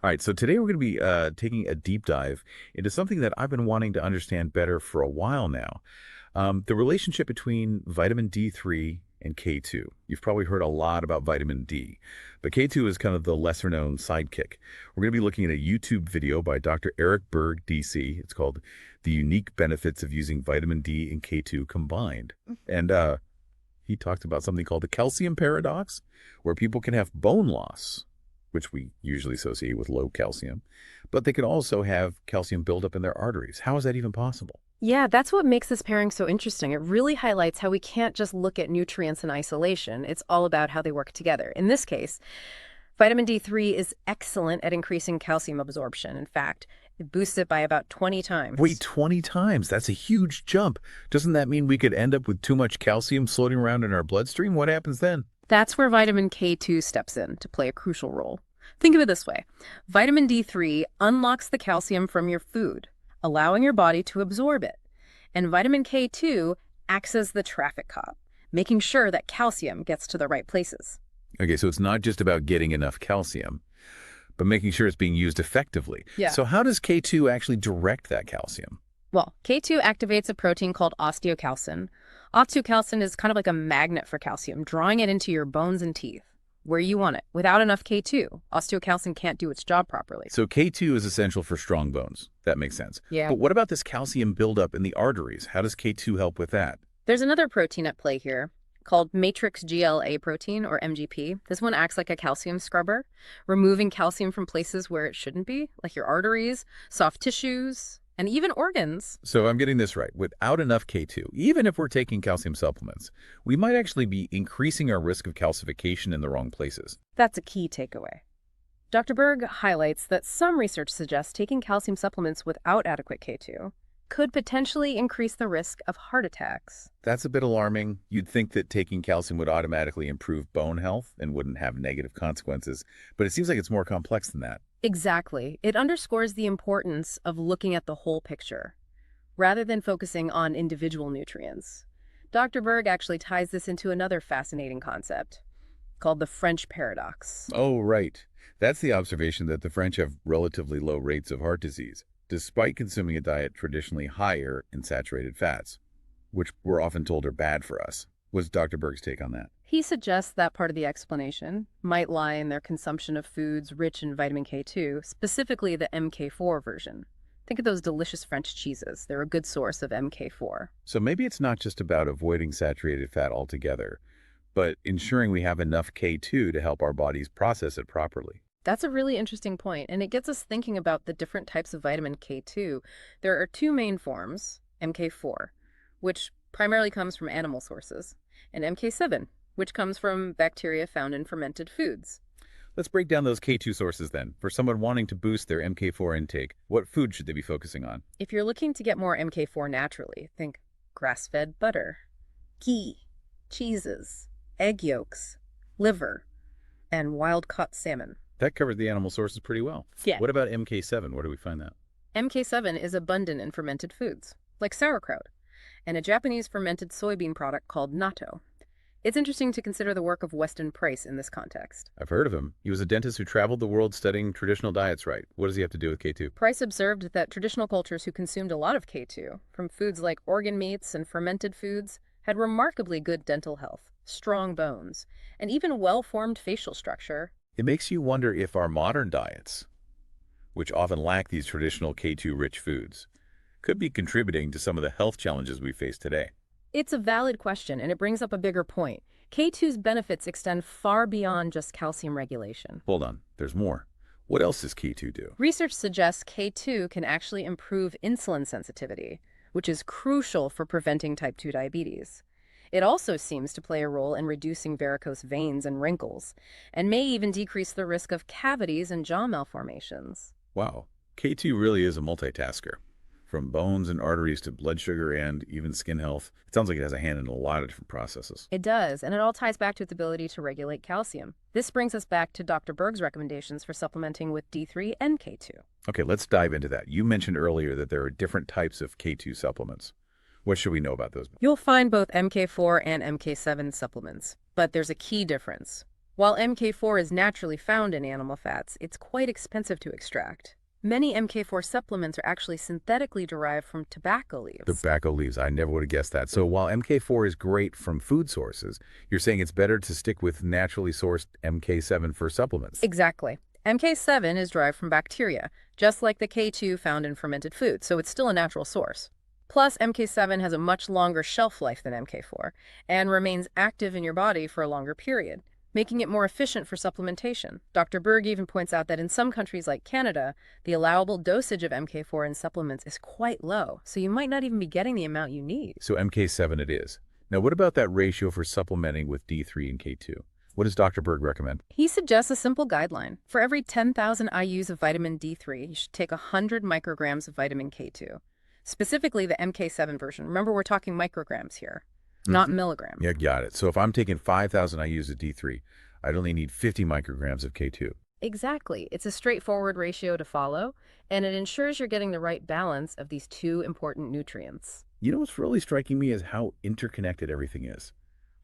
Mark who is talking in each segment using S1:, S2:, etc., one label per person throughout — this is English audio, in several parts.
S1: All right, so today we're going to be taking a deep dive into something that I've been wanting to understand better for a while now. The relationship between vitamin D3 and K2. You've probably heard a lot about vitamin D, but K2 is kind of the lesser known sidekick. We're going to be looking at a YouTube video by Dr. Berg, DC. It's called The Unique Benefits of Using Vitamin D and K2 Combined. And he talked about something called the calcium paradox, where people can have bone loss, which we usually associate with low calcium, but they can also have calcium buildup in their arteries. How is that even possible?
S2: Yeah, that's what makes this pairing so interesting. It really highlights how we can't just look at nutrients in isolation. It's all about how they work together. In this case, vitamin D3 is excellent at increasing calcium absorption. In fact, it boosts it by about 20
S1: Wait,
S2: times.
S1: 20 times? That's a huge jump. Doesn't that mean we could end up with too much calcium floating around in our bloodstream? What happens then?
S2: That's where vitamin K2 steps in to play a crucial role. Think of it this way. Vitamin D3 unlocks the calcium from your food, allowing your body to absorb it. And vitamin K2 acts as the traffic cop, making sure that calcium gets to the right places.
S1: Okay, so it's not just about getting enough calcium, but making sure it's being used effectively.
S2: Yeah.
S1: So how does K2 actually direct that calcium?
S2: Well, K2 activates a protein called osteocalcin. Osteocalcin is kind of like a magnet for calcium, drawing it into your bones and teeth, where you want it. Without enough K2, osteocalcin can't do its job properly.
S1: So K2 is essential for strong bones. That makes sense.
S2: Yeah.
S1: But what about this calcium buildup in the arteries? How does K2 help with that?
S2: There's another protein at play here called matrix GLA protein, or MGP. This one acts like a calcium scrubber, removing calcium from places where it shouldn't be, like your arteries, soft tissues, and even organs.
S1: So I'm getting this right. Without enough K2, even if we're taking calcium supplements, we might actually be increasing our risk of calcification in the wrong places.
S2: That's a key takeaway. Dr. Berg highlights that some research suggests taking calcium supplements without adequate K2 could potentially increase the risk of heart attacks.
S1: That's a bit alarming. You'd think that taking calcium would automatically improve bone health and wouldn't have negative consequences, but it seems like it's more complex than that.
S2: Exactly. It underscores the importance of looking at the whole picture, rather than focusing on individual nutrients. Dr. Berg actually ties this into another fascinating concept called the French paradox.
S1: Oh, right. That's the observation that the French have relatively low rates of heart disease, despite consuming a diet traditionally higher in saturated fats, which we're often told are bad for us. What's Dr. Berg's take on that?
S2: He suggests that part of the explanation might lie in their consumption of foods rich in vitamin K2, specifically the MK4 version. Think of those delicious French cheeses. They're a good source of MK4.
S1: So maybe it's not just about avoiding saturated fat altogether, but ensuring we have enough K2 to help our bodies process it properly.
S2: That's a really interesting point, and it gets us thinking about the different types of vitamin K2. There are two main forms, MK4, which primarily comes from animal sources, and MK7, which comes from bacteria found in fermented foods.
S1: Let's break down those K2 sources then. For someone wanting to boost their MK4 intake, what food should they be focusing on?
S2: If you're looking to get more MK4 naturally, think grass-fed butter, ghee, cheeses, egg yolks, liver, and wild-caught salmon.
S1: That covered the animal sources pretty well.
S2: Yeah.
S1: What about MK7? Where do we find that?
S2: MK7 is abundant in fermented foods, like sauerkraut, and a Japanese fermented soybean product called natto. It's interesting to consider the work of Weston Price in this context.
S1: I've heard of him. He was a dentist who traveled the world studying traditional diets, right? What does he have to do with K2?
S2: Price observed that traditional cultures who consumed a lot of K2, from foods like organ meats and fermented foods, had remarkably good dental health, strong bones, and even well-formed facial structure.
S1: It makes you wonder if our modern diets, which often lack these traditional K2-rich foods, could be contributing to some of the health challenges we face today.
S2: It's a valid question, and it brings up a bigger point. K2's benefits extend far beyond just calcium regulation.
S1: Hold on, there's more. What else does K2 do?
S2: Research suggests K2 can actually improve insulin sensitivity, which is crucial for preventing type 2 diabetes. It also seems to play a role in reducing varicose veins and wrinkles, and may even decrease the risk of cavities and jaw malformations.
S1: Wow, K2 really is a multitasker. From bones and arteries to blood sugar and even skin health. It sounds like it has a hand in a lot of different processes.
S2: It does, and it all ties back to its ability to regulate calcium. This brings us back to Dr. Berg's recommendations for supplementing with D3 and K2.
S1: Okay, let's dive into that. You mentioned earlier that there are different types of K2 supplements. What should we know about those?
S2: You'll find both MK4 and MK7 supplements, but there's a key difference. While MK4 is naturally found in animal fats, it's quite expensive to extract. Many MK4 supplements are actually synthetically derived from tobacco leaves.
S1: Tobacco leaves, I never would have guessed that. So while MK4 is great from food sources, you're saying it's better to stick with naturally sourced MK7 for supplements.
S2: Exactly. MK7 is derived from bacteria, just like the K2 found in fermented foods, so it's still a natural source. Plus, MK7 has a much longer shelf life than MK4 and remains active in your body for a longer period, making it more efficient for supplementation. Dr. Berg even points out that in some countries like Canada, the allowable dosage of MK4 in supplements is quite low, so you might not even be getting the amount you need.
S1: So MK7 it is. Now, what about that ratio for supplementing with D3 and K2? What does Dr. Berg recommend?
S2: He suggests a simple guideline. For every 10,000 IUs of vitamin D3, you should take 100 micrograms of vitamin K2, specifically the MK7 version. Remember, we're talking micrograms here, not milligrams.
S1: Yeah, got it. So if I'm taking 5,000 IUs of D3, I'd only need 50 micrograms of K2.
S2: Exactly. It's a straightforward ratio to follow, and it ensures you're getting the right balance of these two important nutrients.
S1: You know what's really striking me is how interconnected everything is.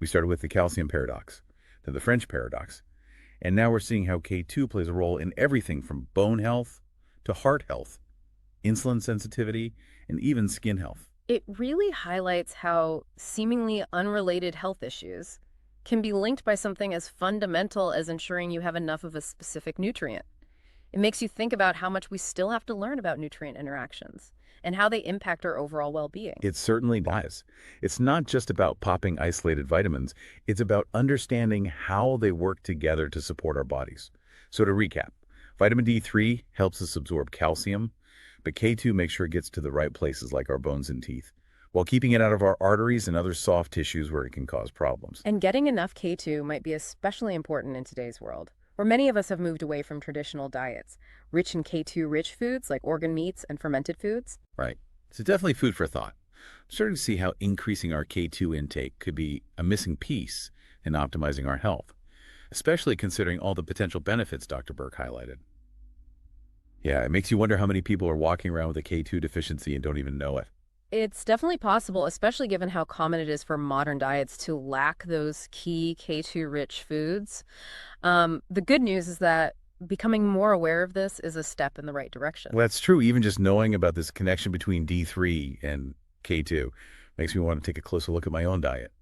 S1: We started with the calcium paradox, then the French paradox, and now we're seeing how K2 plays a role in everything from bone health to heart health, insulin sensitivity, and even skin health.
S2: It really highlights how seemingly unrelated health issues can be linked by something as fundamental as ensuring you have enough of a specific nutrient. It makes you think about how much we still have to learn about nutrient interactions and how they impact our overall well-being.
S1: It certainly does. It's not just about popping isolated vitamins. It's about understanding how they work together to support our bodies. So to recap, vitamin D3 helps us absorb calcium, but K2 makes sure it gets to the right places like our bones and teeth, while keeping it out of our arteries and other soft tissues where it can cause problems.
S2: And getting enough K2 might be especially important in today's world, where many of us have moved away from traditional diets, rich in K2-rich foods like organ meats and fermented foods.
S1: Right. So definitely food for thought. I'm starting to see how increasing our K2 intake could be a missing piece in optimizing our health, especially considering all the potential benefits Dr. Berg highlighted. Yeah, it makes you wonder how many people are walking around with a K2 deficiency and don't even know it.
S2: It's definitely possible, especially given how common it is for modern diets to lack those key K2-rich foods. The good news is that becoming more aware of this is a step in the right direction.
S1: Well, that's true. Even just knowing about this connection between D3 and K2 makes me want to take a closer look at my own diet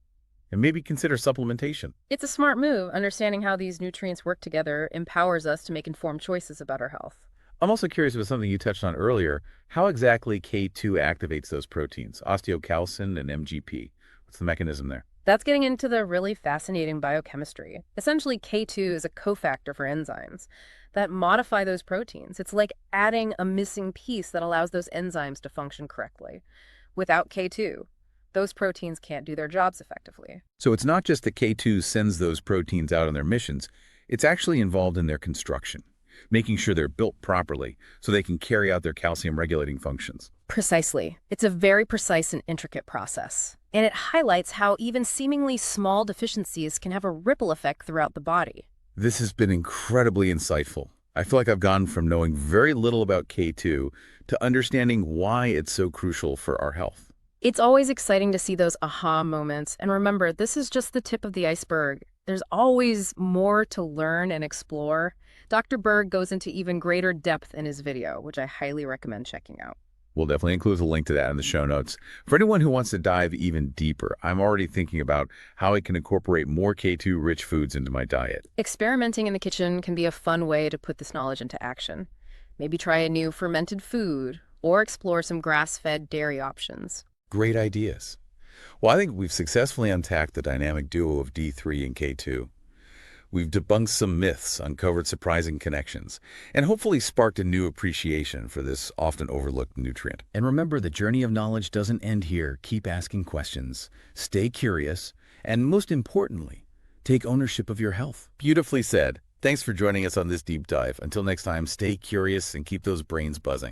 S1: and maybe consider supplementation.
S2: It's a smart move. Understanding how these nutrients work together empowers us to make informed choices about our health.
S1: I'm also curious about something you touched on earlier. How exactly K2 activates those proteins, osteocalcin and MGP? What's the mechanism there?
S2: That's getting into the really fascinating biochemistry. Essentially, K2 is a cofactor for enzymes that modify those proteins. It's like adding a missing piece that allows those enzymes to function correctly. Without K2, those proteins can't do their jobs effectively.
S1: So it's not just that K2 sends those proteins out on their missions, it's actually involved in their construction, making sure they're built properly so they can carry out their calcium regulating functions.
S2: Precisely. It's a very precise and intricate process. And it highlights how even seemingly small deficiencies can have a ripple effect throughout the body.
S1: This has been incredibly insightful. I feel like I've gone from knowing very little about K2 to understanding why it's so crucial for our health.
S2: It's always exciting to see those aha moments. And remember, this is just the tip of the iceberg. There's always more to learn and explore. Dr. Berg goes into even greater depth in his video, which I highly recommend checking out.
S1: We'll definitely include a link to that in the show notes. For anyone who wants to dive even deeper, I'm already thinking about how I can incorporate more K2-rich foods into my diet.
S2: Experimenting in the kitchen can be a fun way to put this knowledge into action. Maybe try a new fermented food or explore some grass-fed dairy options.
S1: Great ideas. Well, I think we've successfully unpacked the dynamic duo of D3 and K2. We've debunked some myths, uncovered surprising connections, and hopefully sparked a new appreciation for this often overlooked nutrient. And remember, the journey of knowledge doesn't end here. Keep asking questions, stay curious, and most importantly, take ownership of your health. Beautifully said. Thanks for joining us on this deep dive. Until next time, stay curious and keep those brains buzzing.